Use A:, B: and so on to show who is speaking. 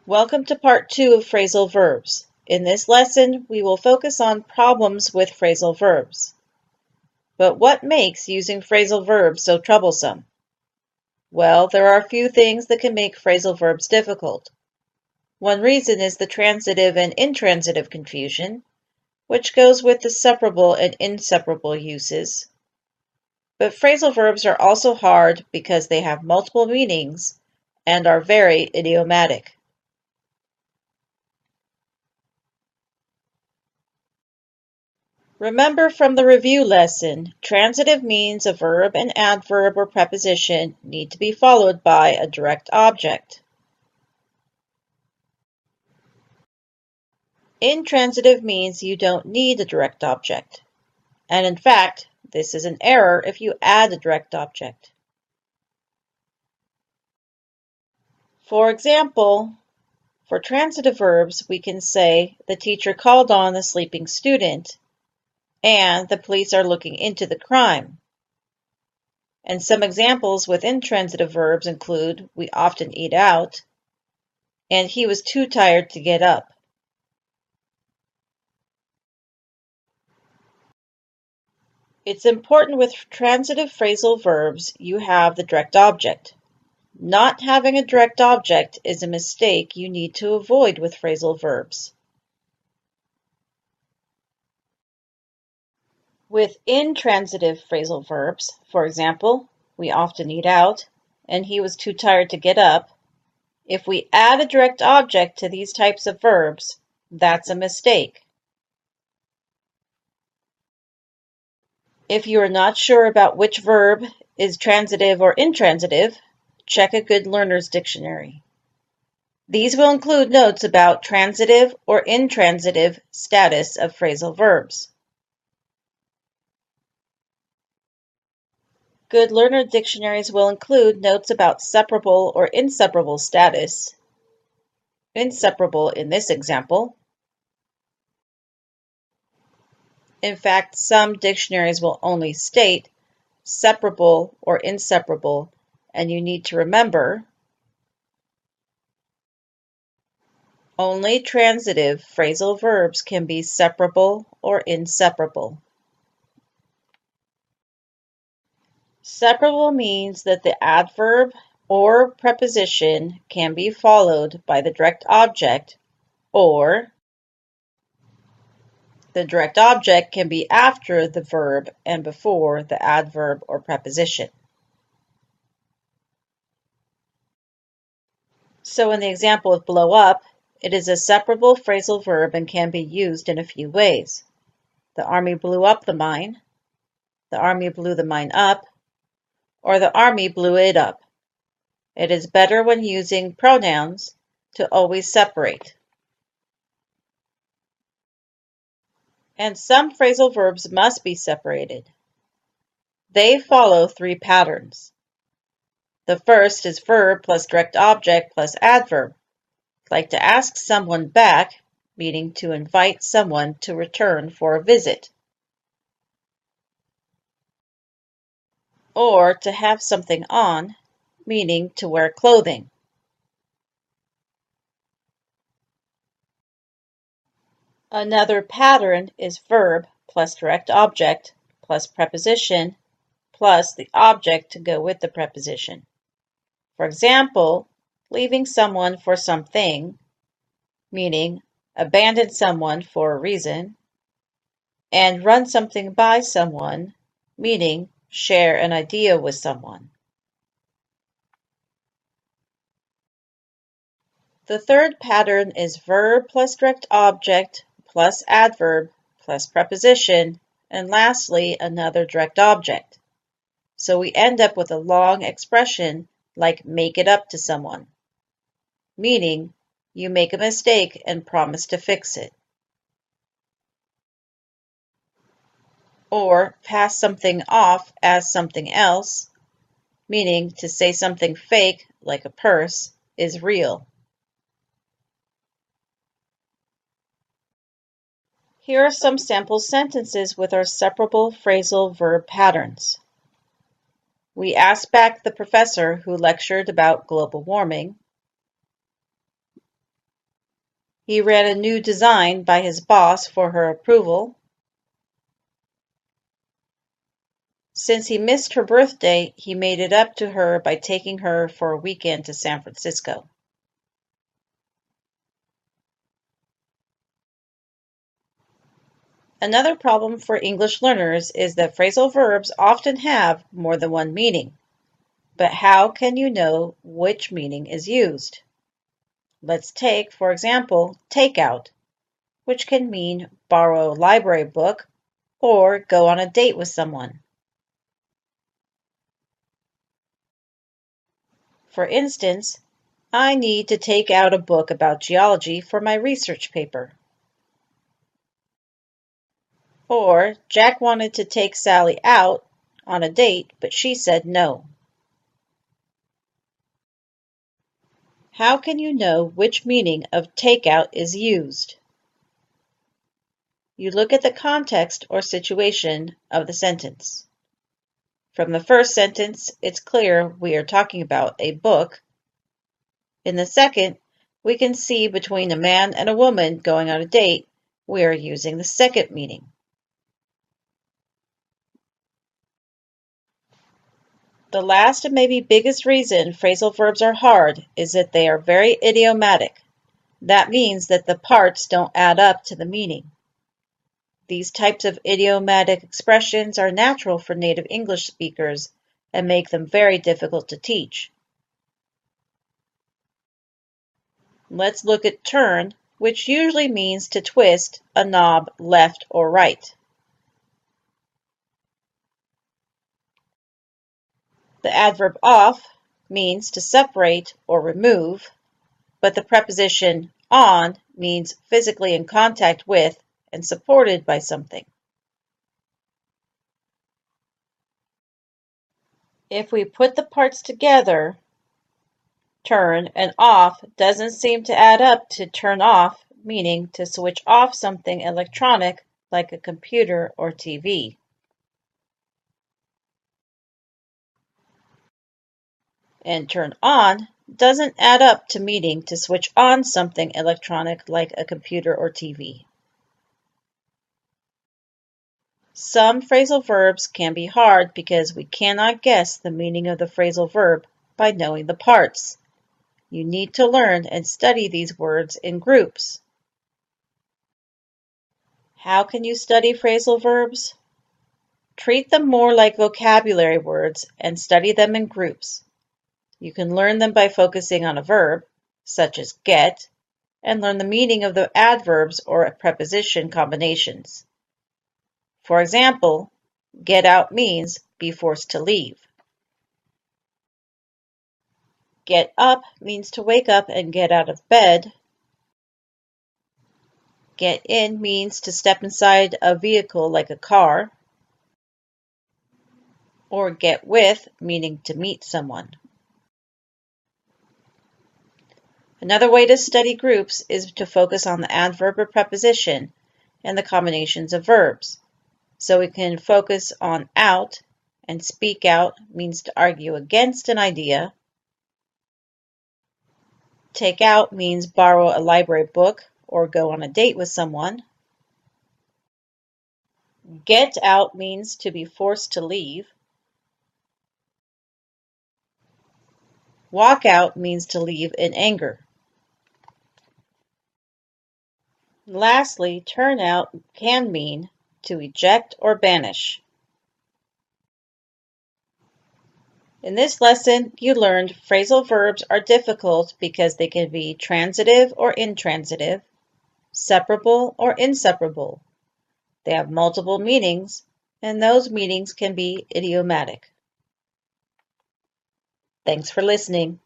A: Welcome to part 2 of phrasal verbs. In this lesson, we will focus on problems with phrasal verbs. But what makes using phrasal verbs so troublesome? Well, there are a few things that can make phrasal verbs difficult. One reason is the transitive and intransitive confusion, which goes with the separable and inseparable uses. But phrasal verbs are also hard because they have multiple meanings and are very idiomatic. Remember from the review lesson, transitive means a verb, an adverb, or preposition need to be followed by a direct object. Intransitive means you don't need a direct object. And in fact, this is an error if you add a direct object. For example, for transitive verbs, we can say the teacher called on the sleeping student and the police are looking into the crime. And some examples with intransitive verbs include we often eat out and he was too tired to get up. It's important with transitive phrasal verbs you have the direct object. Not having a direct object is a mistake you need to avoid with phrasal verbs. With intransitive phrasal verbs, for example, we often eat out and he was too tired to get up, if we add a direct object to these types of verbs, that's a mistake. If you are not sure about which verb is transitive or intransitive, check a good learner's dictionary. These will include notes about transitive or intransitive status of phrasal verbs. Good learner dictionaries will include notes about separable or inseparable status. Inseparable in this example. In fact, some dictionaries will only state separable or inseparable, and you need to remember only transitive phrasal verbs can be separable or inseparable. Separable means that the adverb or preposition can be followed by the direct object, or the direct object can be after the verb and before the adverb or preposition. So in the example of blow up, it is a separable phrasal verb and can be used in a few ways. The army blew up the mine, the army blew the mine up, or the army blew it up. It is better when using pronouns to always separate. And some phrasal verbs must be separated. They follow three patterns. The first is verb plus direct object plus adverb, like to ask someone back, meaning to invite someone to return for a visit. Or to have something on, meaning to wear clothing. Another pattern is verb plus direct object plus preposition plus the object to go with the preposition. For example, leaving someone for something, meaning abandon someone for a reason, and run something by someone, meaning share an idea with someone. The third pattern is verb plus direct object plus adverb plus preposition, and lastly, another direct object. So we end up with a long expression like make it up to someone, meaning you make a mistake and promise to fix it. Or pass something off as something else, meaning to say something fake, like a purse, is real. Here are some sample sentences with our separable phrasal verb patterns. We asked back the professor who lectured about global warming. He ran a new design by his boss for her approval. Since he missed her birthday, he made it up to her by taking her for a weekend to San Francisco. Another problem for English learners is that phrasal verbs often have more than one meaning. But how can you know which meaning is used? Let's take, for example, take out, which can mean borrow a library book or go on a date with someone. For instance, I need to take out a book about geology for my research paper. Or Jack wanted to take Sally out on a date, but she said no. How can you know which meaning of take out is used? You look at the context or situation of the sentence. From the first sentence, it's clear we are talking about a book. In the second, we can see between a man and a woman going on a date, we are using the second meaning. The last and maybe biggest reason phrasal verbs are hard is that they are very idiomatic. That means that the parts don't add up to the meaning. These types of idiomatic expressions are natural for native English speakers and make them very difficult to teach. Let's look at turn, which usually means to twist a knob left or right. The adverb off means to separate or remove, but the preposition on means physically in contact with and supported by something. If we put the parts together, turn and off doesn't seem to add up to turn off, meaning to switch off something electronic like a computer or TV. And turn on doesn't add up to meaning to switch on something electronic like a computer or TV. Some phrasal verbs can be hard because we cannot guess the meaning of the phrasal verb by knowing the parts. You need to learn and study these words in groups. How can you study phrasal verbs? Treat them more like vocabulary words and study them in groups. You can learn them by focusing on a verb, such as get, and learn the meaning of the adverbs or preposition combinations. For example, get out means be forced to leave. Get up means to wake up and get out of bed. Get in means to step inside a vehicle like a car. Or get with, meaning to meet someone. Another way to study groups is to focus on the adverb or preposition and the combinations of verbs. So we can focus on out, and speak out means to argue against an idea. Take out means borrow a library book or go on a date with someone. Get out means to be forced to leave. Walk out means to leave in anger. Lastly, turn out can mean to eject or banish. In this lesson, you learned phrasal verbs are difficult because they can be transitive or intransitive, separable or inseparable. They have multiple meanings, and those meanings can be idiomatic. Thanks for listening.